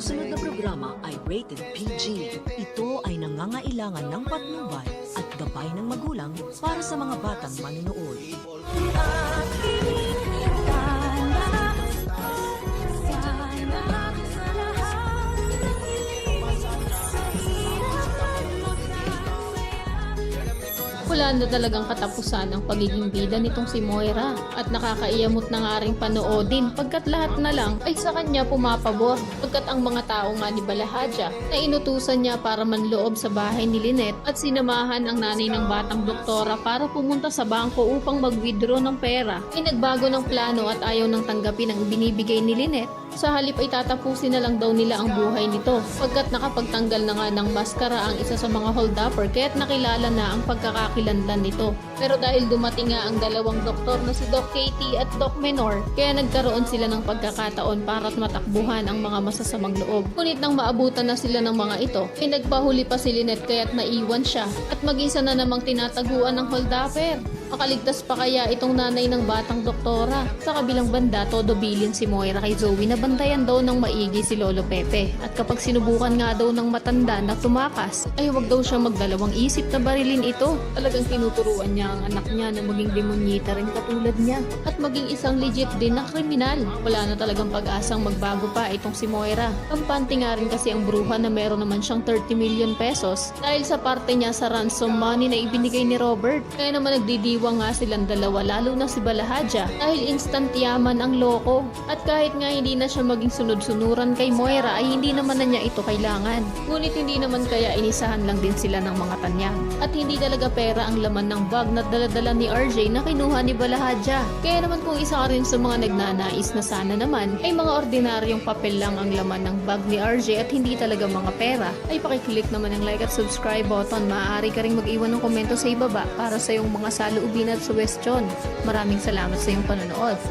susunod na programa ay rated PG. Ito ay nangangailangan ng patnubay at gabay ng magulang para sa mga batang manunood. Wala na talagang katapusan ang pagiging bida nitong si Moira at nakakaiyamot na nga ring panoodin pagkat lahat na lang ay sa kanya pumapabor pagkat ang mga tao nga ni Balahadja na inutusan niya para manloob sa bahay ni Lynette at sinamahan ang nanay ng batang doktora para pumunta sa bangko upang mag-withdraw ng pera ay nagbago ng plano at ayaw nang tanggapin ang binibigay ni Lynette. Sa halip ay tatapusin na lang daw nila ang buhay nito pagkat nakapagtanggal na nga ng maskara ang isa sa mga hold-upper kaya't nakilala na ang pagkakakilanlan nito. Pero dahil dumating nga ang dalawang doktor na si Doc Katie at Doc Menor, kaya nagkaroon sila ng pagkakataon para't matakbuhan ang mga masasamang loob. Ngunit nang maabutan na sila ng mga ito, ay nagpahuli pa si Lynette kaya't naiwan siya at mag-isa na namang tinataguan ng hold-upper. Makaligtas pa kaya itong nanay ng batang doktora? Sa kabilang banda, todo bilin si Moira kay Zoe na bantayan daw ng maigi si Lolo Pepe. At kapag sinubukan nga daw ng matanda na tumakas, ay huwag daw siya magdalawang isip na barilin ito. Talagang tinuturuan niya ang anak niya na maging demonyita rin katulad niya. At maging isang legit din na kriminal. Wala na talagang pag-asang magbago pa itong si Moira. Kampante nga rin kasi ang bruha na meron naman siyang 30 million pesos dahil sa parte niya sa ransom money na ibinigay ni Robert. Kaya naman nagdidiwa nga silang dalawa lalo na si Balahadja dahil instant yaman ang loko. At kahit nga hindi na siya maging sunod-sunuran kay Moira ay hindi naman na niya ito kailangan. Ngunit hindi naman kaya inisahan lang din sila ng mga tanyag. At hindi talaga pera ang laman ng bag na daladala ni RJ na kinuha ni Balahadja. Kaya naman kung isa ka rin sa mga nagnanais na sana naman ay mga ordinaryong papel lang ang laman ng bag ni RJ at hindi talaga mga pera, ay pakiclick naman ang like at subscribe button. Maaari ka rin mag-iwan ng komento sa ibaba para sa iyong mga saloobin at suggestion. Maraming salamat sa iyong panonood.